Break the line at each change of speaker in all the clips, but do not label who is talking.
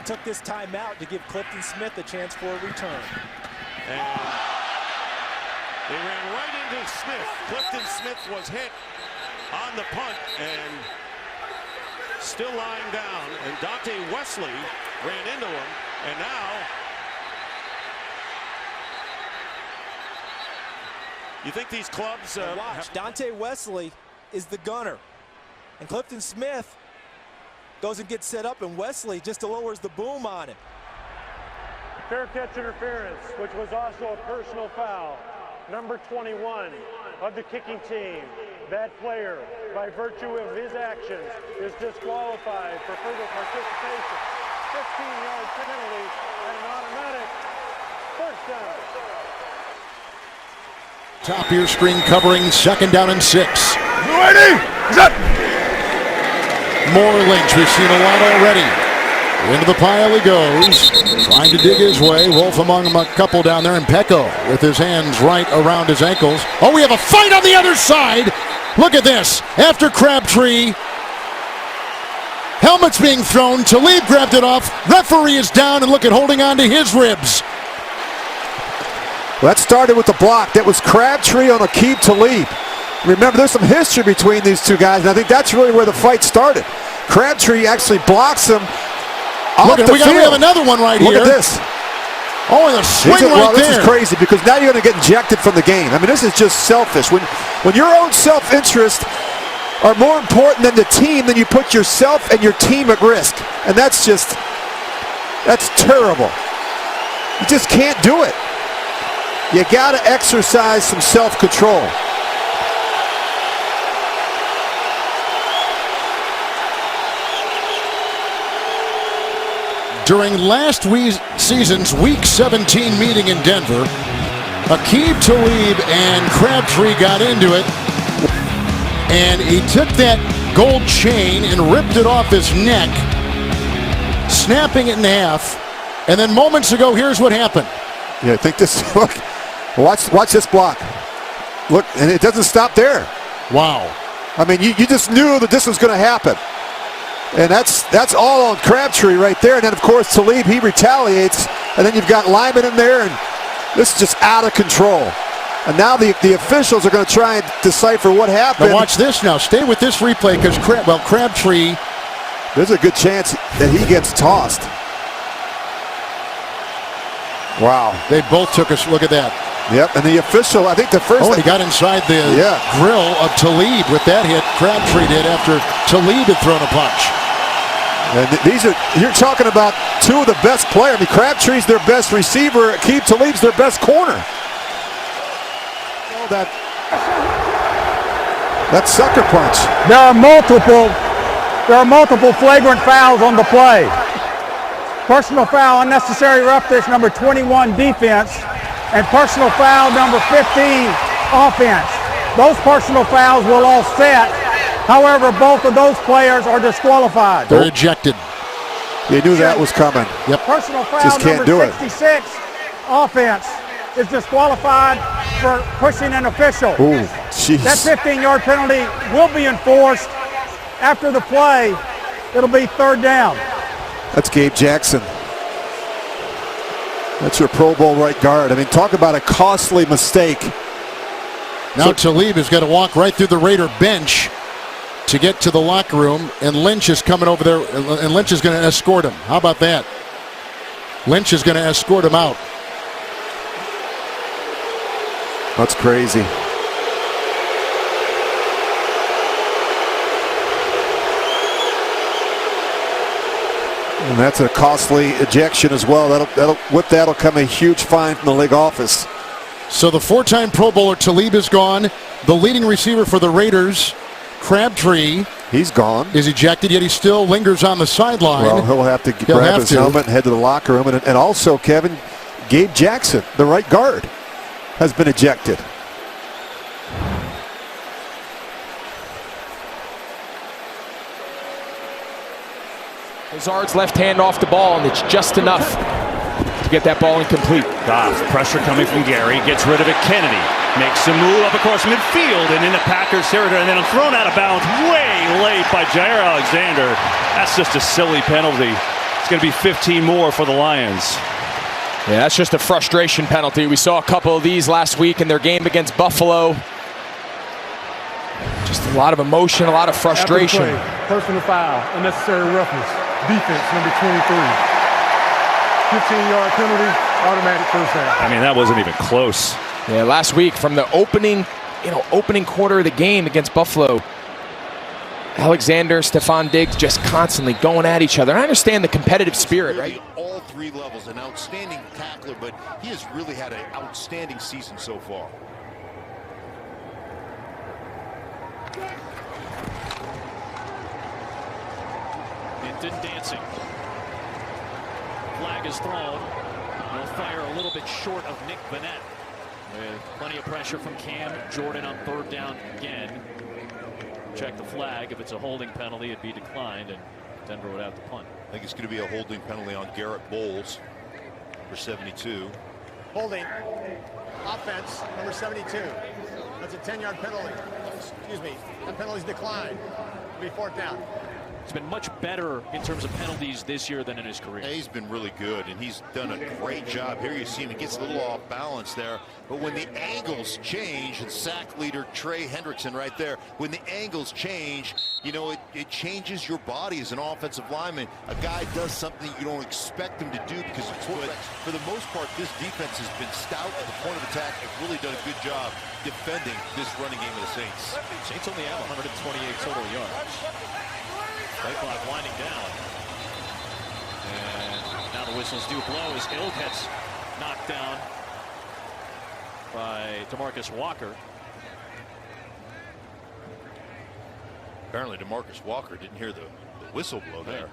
took this timeout to give Clifton Smith a chance for a return.
And they ran right into Smith. Clifton Smith was hit on the punt and still lying down. And Dante Wesley ran into him. And now you think these clubs
watch. Dante Wesley is the gunner. And Clifton Smith goes and gets set up, and Wesley just lowers the boom on him.
Fair catch interference, which was also a personal foul. Number 21 of the kicking team. That player, by virtue of his actions, is disqualified for further participation. 15-yard penalty and an automatic first down.
Top ear screen covering, 2nd down and 6.
Ready? Set.
More Lynch, we've seen a lot already. Into the pile he goes, trying to dig his way. Wolf among them, a couple down there, and Pecco with his hands right around his ankles. Oh, we have a fight on the other side. Look at this. After Crabtree, helmet's being thrown. Talib grabbed it off. Referee is down, and look at holding on to his ribs.
Well, that started with the block. That was Crabtree on Aqib Talib. Remember, there's some history between these two guys, and I think that's really where the fight started. Crabtree actually blocks him off the field.
We have another one right
here.
Look
at this.
Oh, and a swing right there.
This is crazy because now you're going to get ejected from the game. I mean, this is just selfish. When your own self-interest are more important than the team, then you put yourself and your team at risk. And that's terrible. You just can't do it. You got to exercise some self-control.
During last season's Week 17 meeting in Denver, Aqib Talib and Crabtree got into it, and he took that gold chain and ripped it off his neck, snapping it in half. And then moments ago, here's what happened.
Yeah, I think this. Look, watch this block. Look, and it doesn't stop there.
Wow.
I mean, you just knew that this was going to happen. And that's all on Crabtree right there. And then, of course, Talib, he retaliates. And then you've got Lyman in there, and this is just out of control. And now the officials are going to try and decipher what happened.
Now watch this now. Stay with this replay because Crabtree.
There's a good chance that he gets tossed. Wow.
They both took a look at that.
Yep, and the official, I think the first...
Oh, he got inside the grill of Talib with that hit. Crabtree did after Talib had thrown a punch.
And you're talking about two of the best players. I mean, Crabtree's their best receiver. Aqib Talib's their best corner. Oh, that sucker punch.
There are multiple flagrant fouls on the play. Personal foul, unnecessary roughness, number 21, defense. And personal foul number 15, offense. Those personal fouls will offset. However, both of those players are disqualified.
They're ejected.
You knew that was coming.
Yep.
Personal foul
Just can't
number
do
66, offense, is disqualified for pushing an official.
Ooh, jeez.
That 15-yard penalty will be enforced after the play. It'll be 3rd down.
That's Gabe Jackson. That's your Pro Bowl right guard. I mean, talk about a costly mistake.
Now Talib is going to walk right through the Raider bench to get to the locker room, and Lynch is coming over there, and Lynch is going to escort him. How about that? Lynch is going to escort him out.
That's crazy. And that's a costly ejection as well. With that'll come a huge fine from the league office.
So the 4-time Pro Bowler Talib is gone. The leading receiver for the Raiders, Crabtree,
he's gone.
Is ejected, yet he still lingers on the sideline.
Well, he'll have to grab his helmet and head to the locker room. And also, Kevin, Gabe Jackson, the right guard, has been ejected.
Lazard's left hand off the ball, and it's just enough to get that ball incomplete.
Goff, pressure coming from Gary, gets rid of it. Kennedy makes a move up across midfield and into Packers territory, and then thrown out of bounds way late by Jair Alexander. That's just a silly penalty. It's going to be 15 more for the Lions.
Yeah, that's just a frustration penalty. We saw a couple of these last week in their game against Buffalo. Just a lot of emotion, a lot of frustration.
After the play, personal foul, unnecessary roughness, defense number 23. 15-yard penalty, automatic first down.
I mean, that wasn't even close.
Yeah, last week from the opening quarter of the game against Buffalo, Alexander, Stephon Diggs just constantly going at each other. I understand the competitive spirit, right?
All three levels, an outstanding tackler, but he has really had an outstanding season so far.
Hinton dancing. Flag is thrown. Will fire a little bit short of Nick Vannett. With plenty of pressure from Cam Jordan on third down again. Check the flag. If it's a holding penalty, it'd be declined, and Denver would have to punt.
I think it's going to be a holding penalty on Garrett Bowles for 72.
Holding. Offense, number 72. That's a 10-yard penalty. Excuse me. That penalty's declined. It'll be fourth down.
He's been much better in terms of penalties this year than in his career.
Yeah, he's been really good, and he's done a great job. Here you see him, he gets a little off balance there, but when the angles change, and sack leader Trey Hendrickson right there, when the angles change, you know, it changes your body as an offensive lineman. A guy does something you don't expect him to do because it's good. For the most part, this defense has been stout at the point of attack and really done a good job defending this running game of the Saints.
Saints only have 128 total yards. Play clock winding down. And now the whistles do blow as Hill gets knocked down by DeMarcus Walker.
Apparently DeMarcus Walker didn't hear the whistle blow there.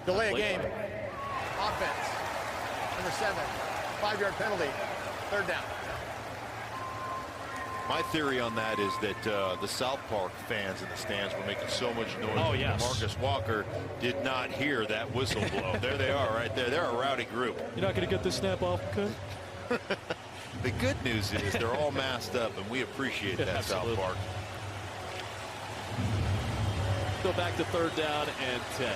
Delay a game. Offense. Number 7. 5-yard penalty. Third down.
My theory on that is that the South Park fans in the stands were making so much noise.
Oh, yes.
Marcus Walker did not hear that whistle blow. There they are right there. They're a rowdy group.
You're not going to get this snap off, okay?
The good news is they're all masked up, and we appreciate that,
Absolutely.
South Park.
Go back to third down and 10.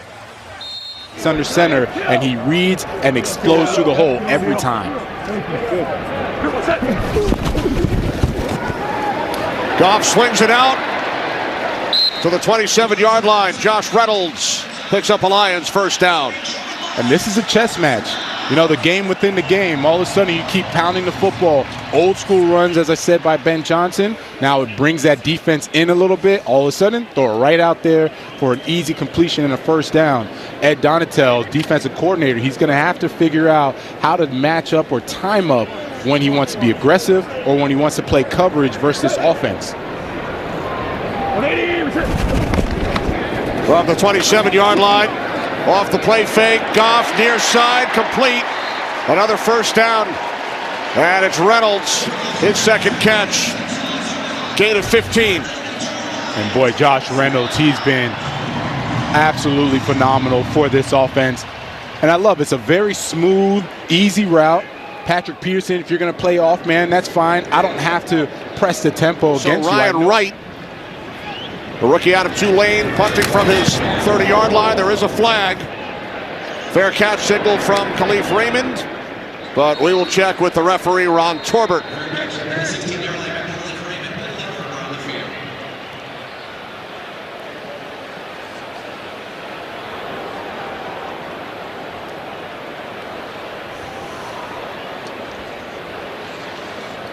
He's under center, and he reads and explodes through the hole every time.
Goff slings it out to the 27-yard line. Josh Reynolds picks up a Lions first down.
And this is a chess match. You know, the game within the game. All of a sudden, you keep pounding the football. Old school runs, as I said, by Ben Johnson. Now it brings that defense in a little bit. All of a sudden, throw it right out there for an easy completion and a first down. Ed Donatel, defensive coordinator, he's going to have to figure out how to match up or time up when he wants to be aggressive or when he wants to play coverage versus offense.
From the 27-yard line, off the play fake, Goff near side, complete. Another first down, and it's Reynolds, his second catch. Gain of 15.
And boy, Josh Reynolds, he's been absolutely phenomenal for this offense. And I love it. It's a very smooth, easy route. Patrick Peterson, if you're going to play off man, that's fine. I don't have to press the tempo against you.
Ryan Wright, the rookie out of Tulane, punting from his 30-yard line. There is a flag. Fair catch signal from Khalif Raymond, but we will check with the referee, Ron Torbert.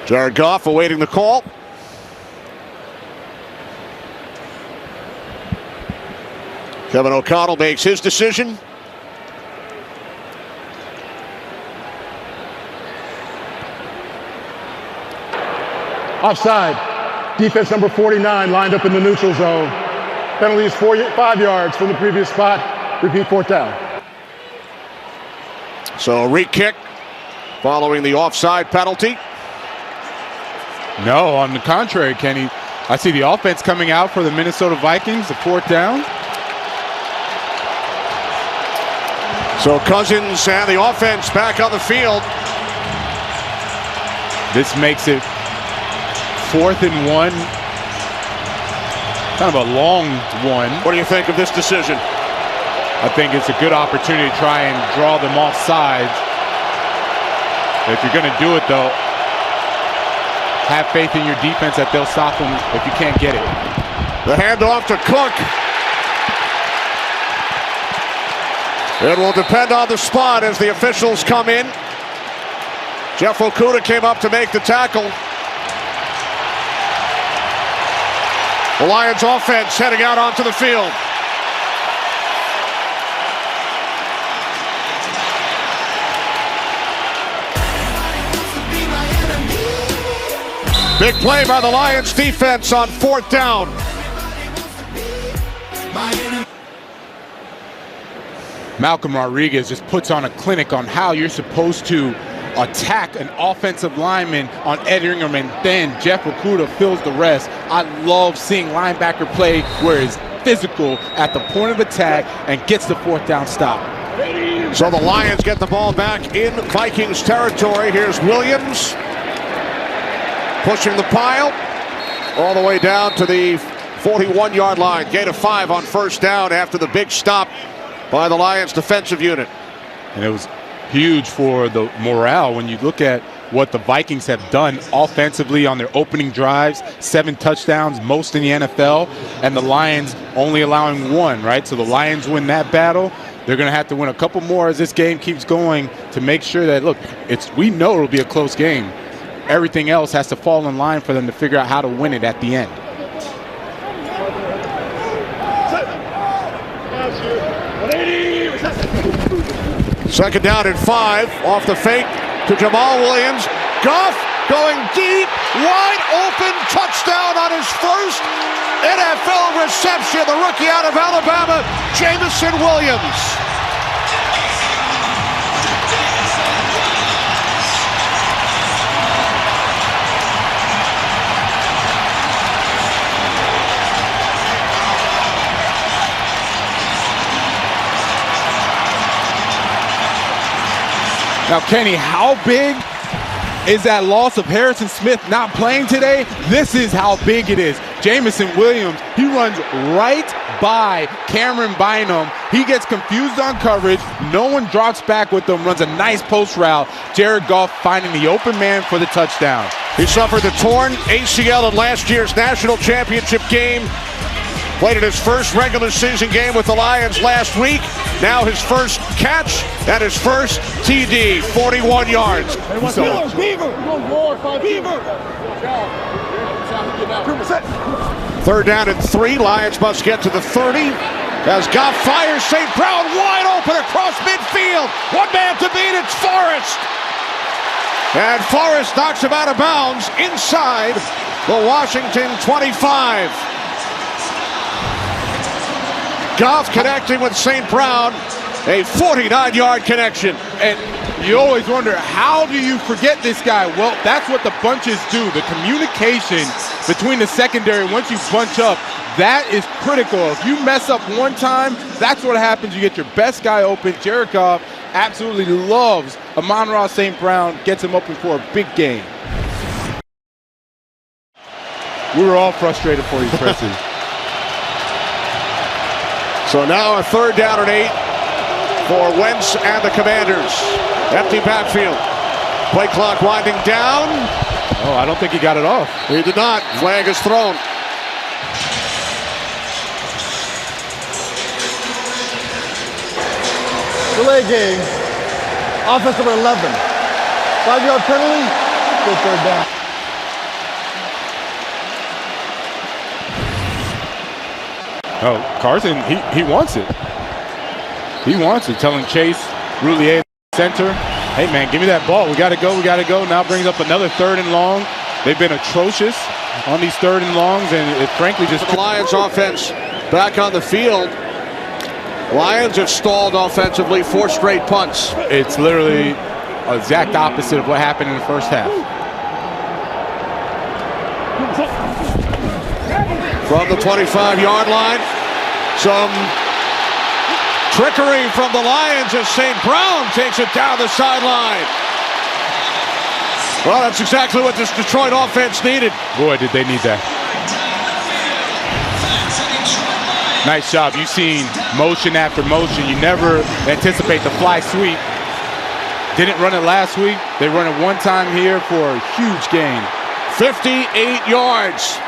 Jared Goff awaiting the call. Kevin O'Connell makes his decision.
Offside. Defense number 49 lined up in the neutral zone. Penalty is 5 yards from the previous spot. Repeat, fourth down.
So a re-kick following the offside penalty.
No, on the contrary, Kenny. I see the offense coming out for the Minnesota Vikings, the fourth down.
So Cousins and the offense back on the field.
This makes it 4th and 1. Kind of a long one.
What do you think of this decision?
I think it's a good opportunity to try and draw them off sides. If you're going to do it, though, have faith in your defense that they'll stop them if you can't get it.
The handoff to Cook. It will depend on the spot as the officials come in. Jeff Okudah came up to make the tackle. The Lions offense heading out onto the field. Big play by the Lions defense on 4th down.
Malcolm Rodriguez just puts on a clinic on how you're supposed to attack an offensive lineman on Ed Ingram, and then Jeff Okudah fills the rest. I love seeing linebacker play where he's physical at the point of attack and gets the 4th down stop.
So the Lions get the ball back in Vikings territory. Here's Williams pushing the pile all the way down to the 41-yard line. Gain of 5 on 1st down after the big stop by the Lions defensive unit.
And it was huge for the morale when you look at what the Vikings have done offensively on their opening drives. 7 touchdowns, most in the NFL, and the Lions only allowing 1, right? So the Lions win that battle. They're going to have to win a couple more as this game keeps going to make sure that, look, we know it'll be a close game. Everything else has to fall in line for them to figure out how to win it at the end.
Second down and 5 off the fake to Jamal Williams. Goff going deep, wide open, touchdown on his first NFL reception. The rookie out of Alabama, Jameson Williams.
Now, Kenny, how big is that loss of Harrison Smith not playing today? This is how big it is. Jameson Williams, he runs right by Cameron Bynum. He gets confused on coverage. No one drops back with him, runs a nice post route. Jared Goff finding the open man for the touchdown.
He suffered the torn ACL in last year's national championship game. Played in his first regular season game with the Lions last week. Now his first catch and his first TD, 41 yards.
Beaver!
3rd down and 3. Lions must get to the 30. As Goff fires, St. Brown wide open across midfield. One man to beat, it's Forrest. And Forrest knocks him out of bounds inside the Washington 25. Goff connecting with St. Brown, a 49-yard connection.
And you always wonder, how do you forget this guy? Well, that's what the bunches do. The communication between the secondary, once you bunch up, that is critical. If you mess up one time, that's what happens. You get your best guy open. Jared Goff absolutely loves Amon-Ra St. Brown, gets him open for a big game. We were all frustrated for you, Preston.
So now a 3rd down and 8 for Wentz and the Commanders. Empty backfield. Play clock winding down.
Oh, I don't think he got it off.
He did not. Flag is thrown.
Delay game. Offense number 11. 5-yard penalty. Good 3rd down.
Oh, Carson, he wants it. He wants it, telling Chase, Roulier, center, hey, man, give me that ball. We got to go. Now brings up another 3rd and long. They've been atrocious on these 3rd and longs, and it frankly just...
The Lions offense back on the field. Lions have stalled offensively, 4 straight punts.
It's literally the exact opposite of what happened in the first half.
From the 25-yard line, some trickery from the Lions as St. Brown takes it down the sideline. Well, that's exactly what this Detroit offense needed.
Boy, did they need that. Nice job. You've seen motion after motion. You never anticipate the fly sweep. Didn't run it last week. They run it one time here for a huge gain.
58 yards.